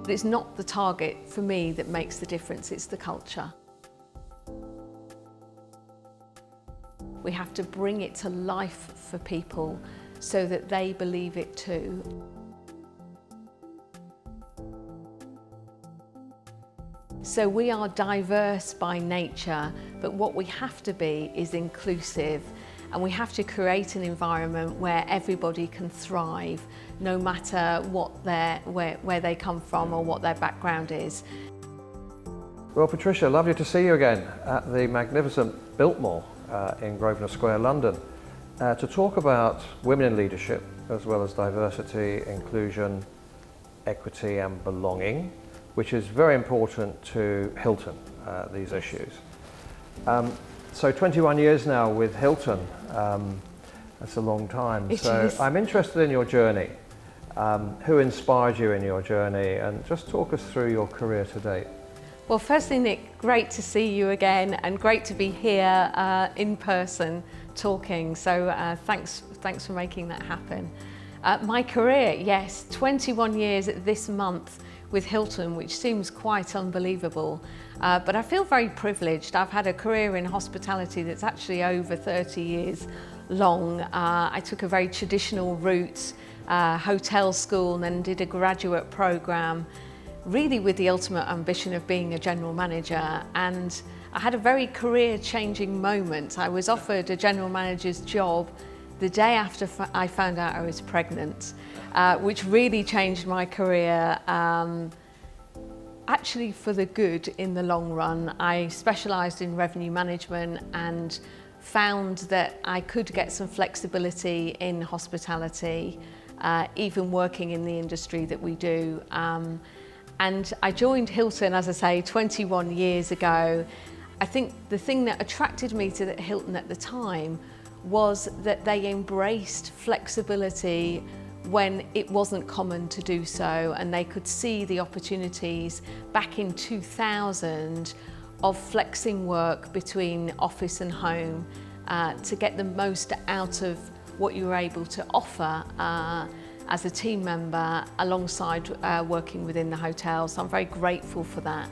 But it's not the target for me that makes the difference, it's the culture. We have to bring it to life for people so that they believe it too. So we are diverse by nature, but what we have to be is inclusive, and we have to create an environment where everybody can thrive, no matter where they come from or what their background is. Well, Patricia, lovely to see you again at the magnificent Biltmore in Grosvenor Square, London, to talk about women in leadership, as well as diversity, inclusion, equity and belonging, which is very important to Hilton, these issues. So 21 years now with Hilton, that's a long time. I'm interested in your journey. Who inspired you in your journey, and just talk us through your career to date. Well, firstly, Nick, great to see you again, and great to be here in person talking. So thanks for making that happen. My career, yes, 21 years this month with Hilton, which seems quite unbelievable, but I feel very privileged. I've had a career in hospitality that's actually over 30 years long. I took a very traditional route, hotel school, and then did a graduate program, really with the ultimate ambition of being a general manager. And I had a very career-changing moment. I was offered a general manager's job the day after I found out I was pregnant, which really changed my career, actually for the good in the long run. I specialised in revenue management and found that I could get some flexibility in hospitality, even working in the industry that we do. And I joined Hilton, as I say, 21 years ago. I think the thing that attracted me to Hilton at the time was that they embraced flexibility when it wasn't common to do so, and they could see the opportunities back in 2000 of flexing work between office and home to get the most out of what you were able to offer as a team member alongside working within the hotel. So I'm very grateful for that.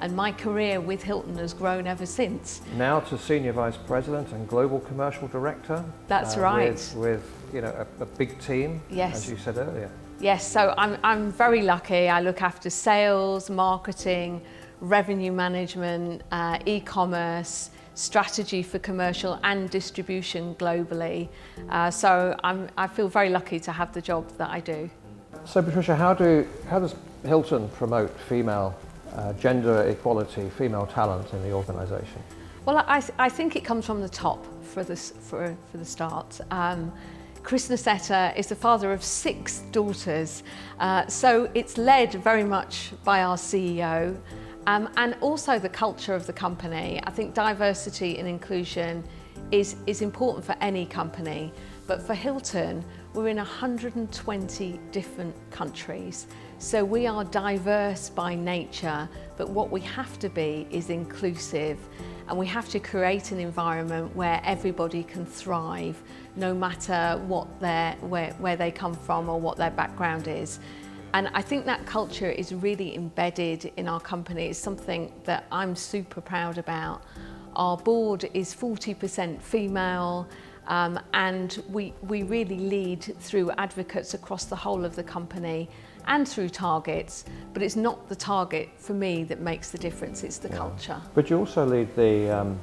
And my career with Hilton has grown ever since. Now to Senior Vice President and Global Commercial Director. That's right. With a big team, yes, as you said earlier. Yes, so I'm very lucky. I look after sales, marketing, revenue management, e-commerce, strategy for commercial and distribution globally. So I feel very lucky to have the job that I do. So Patricia, how does Hilton promote female gender equality, female talent in the organisation? Well, I think it comes from the top for the start. Chris Nocetta is the father of 6 daughters, so it's led very much by our CEO, and also the culture of the company. I think diversity and inclusion is important for any company, but for Hilton, we're in 120 different countries. So we are diverse by nature, but what we have to be is inclusive, and we have to create an environment where everybody can thrive, no matter where they come from or what their background is. And I think that culture is really embedded in our company. It's something that I'm super proud about. Our board is 40% female, and we really lead through advocates across the whole of the company and through targets, but it's not the target for me that makes the difference, it's the culture. But you also lead the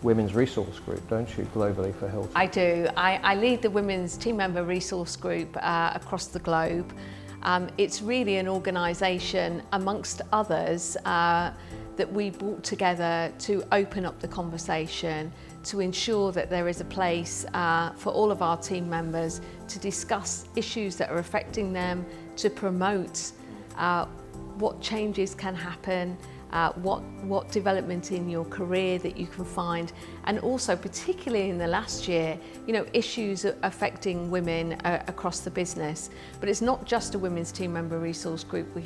Women's Resource Group, don't you, globally for Hilton? I do. I lead the Women's Team Member Resource Group across the globe. It's really an organisation, amongst others, that we brought together to open up the conversation, to ensure that there is a place for all of our team members to discuss issues that are affecting them, to promote what changes can happen, what development in your career that you can find, and also particularly in the last year, issues affecting women across the business. But it's not just a Women's Team Member Resource Group we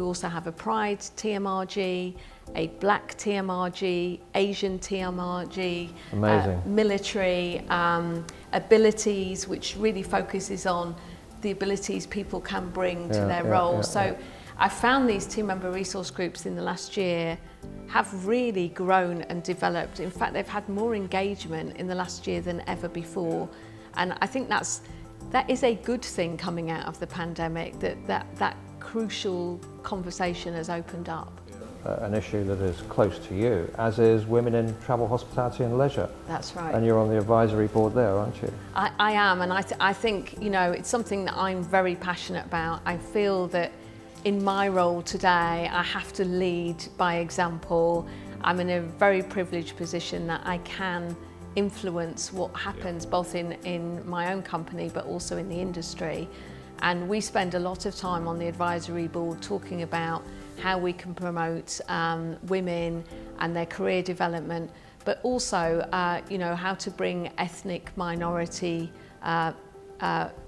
also have a Pride TMRG, a Black TMRG, Asian TMRG, military, abilities, which really focuses on the abilities people can bring to their roles. So I found these team member resource groups in the last year have really grown and developed. In fact, they've had more engagement in the last year than ever before. And I think that is a good thing coming out of the pandemic, that crucial conversation has opened up. An issue that is close to you, as is women in travel, hospitality and leisure. That's right. And you're on the advisory board there, aren't you? I am, and I think, you know, it's something that I'm very passionate about. I feel that in my role today, I have to lead by example. I'm in a very privileged position that I can influence what happens both in my own company but also in the industry. And we spend a lot of time on the advisory board talking about how we can promote women and their career development, but also you know, how to bring ethnic minority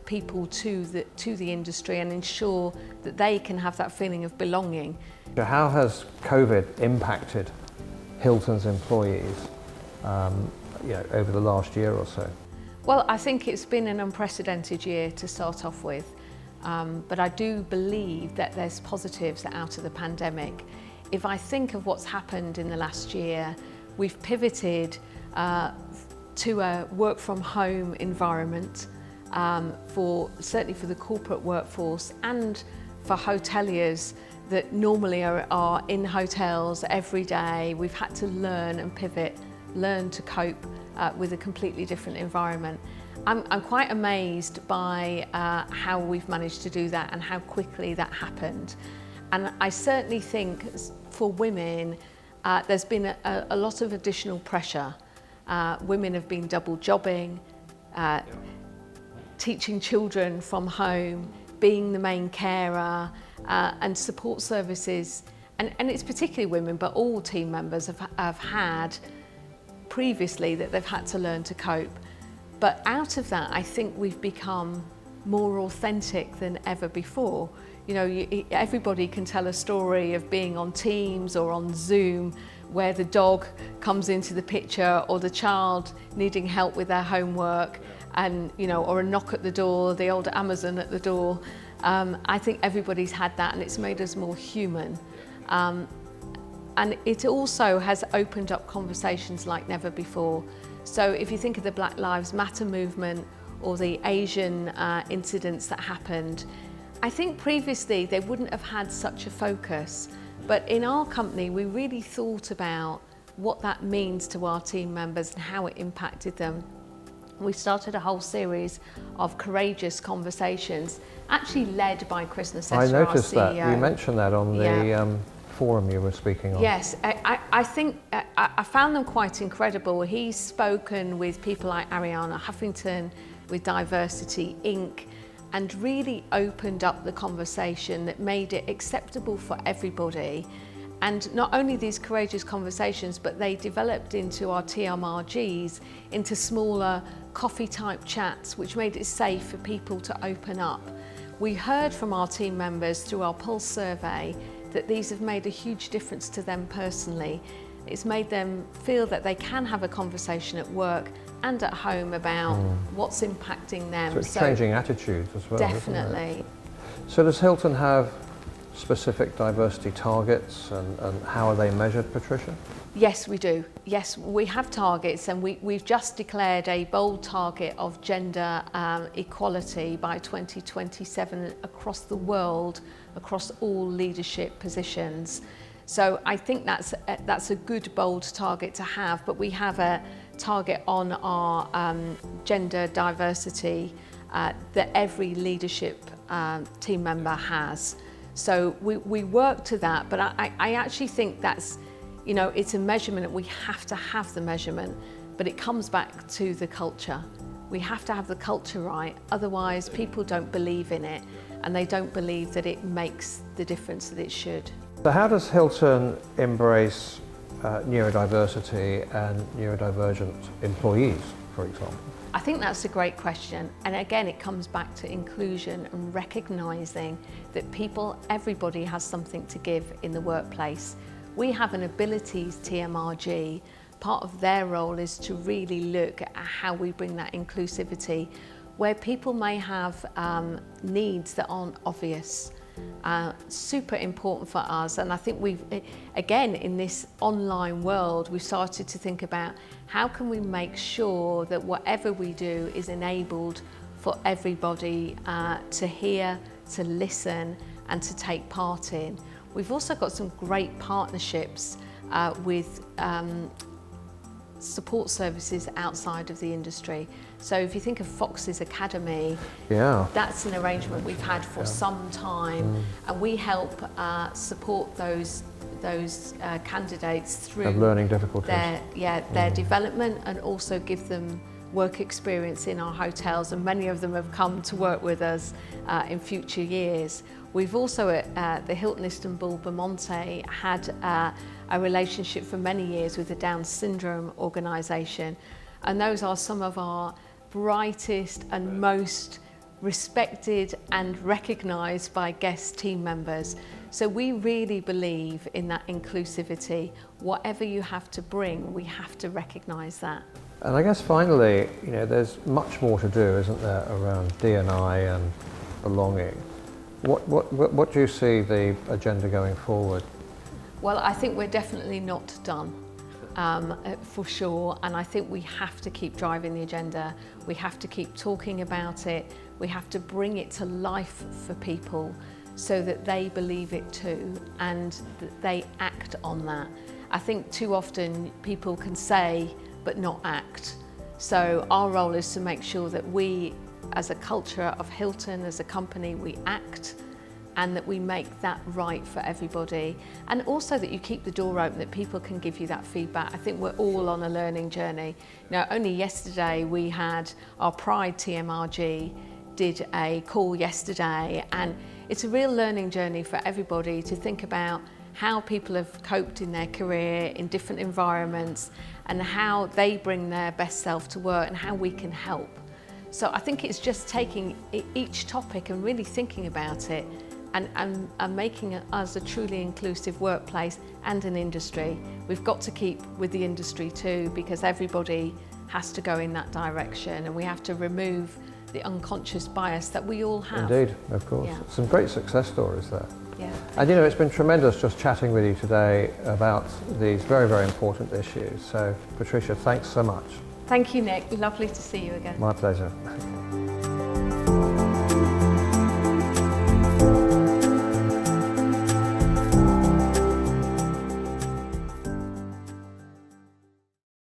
people to the industry and ensure that they can have that feeling of belonging. How has COVID impacted Hilton's employees you know, over the last year or so? Well, I think it's been an unprecedented year to start off with, but I do believe that there's positives out of the pandemic. If I think of what's happened in the last year, we've pivoted to a work from home environment certainly for the corporate workforce and for hoteliers that normally are in hotels every day. We've had to learn and pivot, learn to cope with a completely different environment. I'm quite amazed by how we've managed to do that and how quickly that happened. And I certainly think for women, there's been a lot of additional pressure. Women have been double jobbing, teaching children from home, being the main carer, and support services. And it's particularly women, but all team members have had previously that they've had to learn to cope. But out of that, I think we've become more authentic than ever before. You know, everybody can tell a story of being on Teams or on Zoom where the dog comes into the picture or the child needing help with their homework, and you know, or a knock at the door, the old Amazon at the door. I think everybody's had that, and it's made us more human. And it also has opened up conversations like never before. So if you think of the Black Lives Matter movement or the Asian incidents that happened, I think previously they wouldn't have had such a focus. But in our company, we really thought about what that means to our team members and how it impacted them. We started a whole series of courageous conversations, actually led by Chris Nossetter, I noticed our CEO. that. You mentioned that on the forum you were speaking on. Yes, I think I found them quite incredible. He's spoken with people like Ariana Huffington, with Diversity Inc., and really opened up the conversation that made it acceptable for everybody. And not only these courageous conversations, but they developed into our TMRGs, into smaller coffee type chats, which made it safe for people to open up. We heard from our team members through our Pulse survey that these have made a huge difference to them personally. It's made them feel that they can have a conversation at work and at home about what's impacting them. So it's changing attitudes as well. Definitely. Isn't it? So does Hilton have specific diversity targets, and how are they measured, Patricia? Yes, we do. Yes, we have targets, and we've just declared a bold target of gender equality by 2027 across the world, across all leadership positions. So I think that's a good, bold target to have, but we have a target on our gender diversity that every leadership team member has. So we work to that, but I actually think that's, you know, it's a measurement. We have to have the measurement, but it comes back to the culture. We have to have the culture right, otherwise people don't believe in it, and they don't believe that it makes the difference that it should. So how does Hilton embrace neurodiversity and neurodivergent employees, for example? I think that's a great question, and again it comes back to inclusion and recognising that everybody has something to give in the workplace. We have an abilities TMRG. Part of their role is to really look at how we bring that inclusivity, where people may have needs that aren't obvious. Super important for us, and I think we've, again, in this online world, we've started to think about how can we make sure that whatever we do is enabled for everybody to hear, to listen, and to take part in. We've also got some great partnerships with support services outside of the industry. So if you think of Fox's Academy, that's an arrangement we've had for some time, and we help support those candidates through learning difficulties. their development, and also give them work experience in our hotels, and many of them have come to work with us in future years. We've also at the Hilton Istanbul Bomonti had a relationship for many years with the Down Syndrome organisation, and those are some of our brightest and most respected and recognised by guest team members. So we really believe in that inclusivity. Whatever you have to bring, we have to recognise that. And I guess finally, you know, there's much more to do, isn't there, around DE&I and belonging. What do you see the agenda going forward? Well, I think we're definitely not done, for sure, and I think we have to keep driving the agenda. We have to keep talking about it. We have to bring it to life for people so that they believe it too, and that they act on that. I think too often people can say but not act. So our role is to make sure that we, as a culture of Hilton, as a company, we act, and that we make that right for everybody, and also that you keep the door open, that people can give you that feedback. I think we're all on a learning journey. Now, only yesterday we had our Pride TMRG did a call yesterday, and it's a real learning journey for everybody to think about how people have coped in their career in different environments, and how they bring their best self to work, and how we can help. So I think it's just taking each topic and really thinking about it, and making us a truly inclusive workplace and an industry. We've got to keep with the industry too, because everybody has to go in that direction, and we have to remove the unconscious bias that we all have. Indeed, of course. Yeah. Some great success stories there. Yeah. And you know, it's been tremendous just chatting with you today about these very, very important issues. So, Patricia, thanks so much. Thank you, Nick. Lovely to see you again. My pleasure.